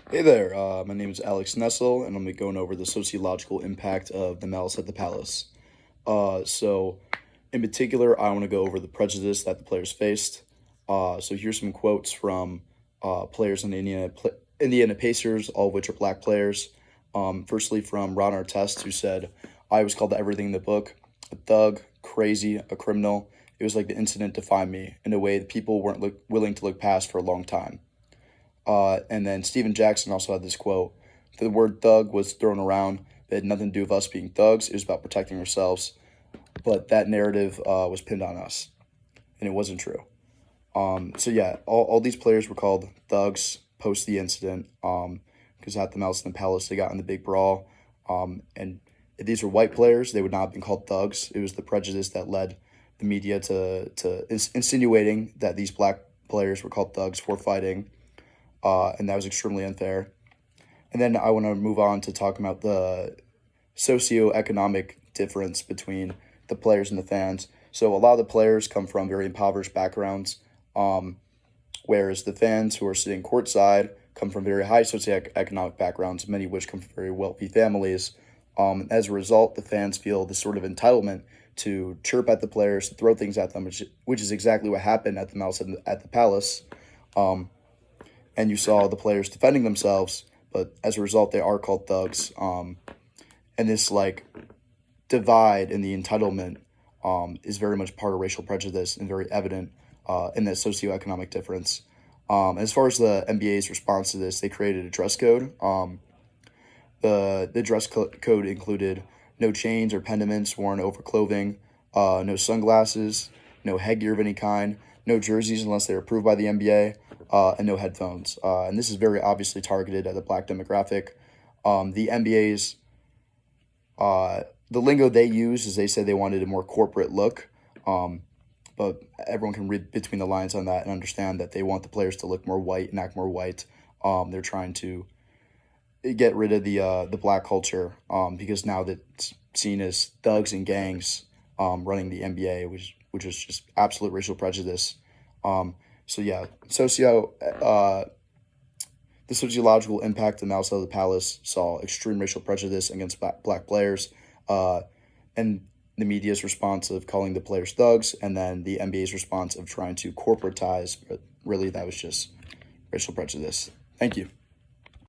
Hey there, my name is Alex Nessel, and I'm going to be going over the sociological impact of the Malice at the Palace. In particular, I want to go over the prejudice that the players faced. So here's some quotes from players in the Indiana Pacers, all of which are black players. Firstly, from Ron Artest, who said, "I was called everything in the book: a thug, crazy, a criminal. It was like the incident defined me in a way that people weren't willing to look past for a long time." And then Steven Jackson also had this quote: "The word thug was thrown around. It had nothing to do with us being thugs. It was about protecting ourselves. But that narrative was pinned on us, and it wasn't true." All these players were called thugs post the incident because at the Malice in the Palace, they got in the big brawl. And if these were white players, they would not have been called thugs. It was the prejudice that led the media to insinuating that these black players were called thugs for fighting, and that was extremely unfair. And then I want to move on to talk about the socioeconomic difference between the players and the fans. So a lot of the players come from very impoverished backgrounds, whereas the fans who are sitting courtside come from very high socioeconomic backgrounds, many of which come from very wealthy families. As a result, the fans feel this sort of entitlement to chirp at the players, to throw things at them, which is exactly what happened at the Malice at the Palace. And you saw the players defending themselves, but as a result, they are called thugs. And this divide in the entitlement is very much part of racial prejudice and very evident in that socioeconomic difference. As far as the NBA's response to this, they created a dress code. The dress code included no chains or pendants worn over clothing, no sunglasses, no headgear of any kind, no jerseys unless they are approved by the NBA, and no headphones. And this is very obviously targeted at the black demographic. The NBA's the lingo they use is they said they wanted a more corporate look, but everyone can read between the lines on that and understand that they want the players to look more white and act more white. They're trying to get rid of the black culture because now that it's seen as thugs and gangs running the NBA, which is just absolute racial prejudice. Um, so yeah, the sociological impact of Malice at the Palace saw extreme racial prejudice against black players, and the media's response of calling the players thugs, and then the NBA's response of trying to corporatize. But really, that was just racial prejudice. Thank you.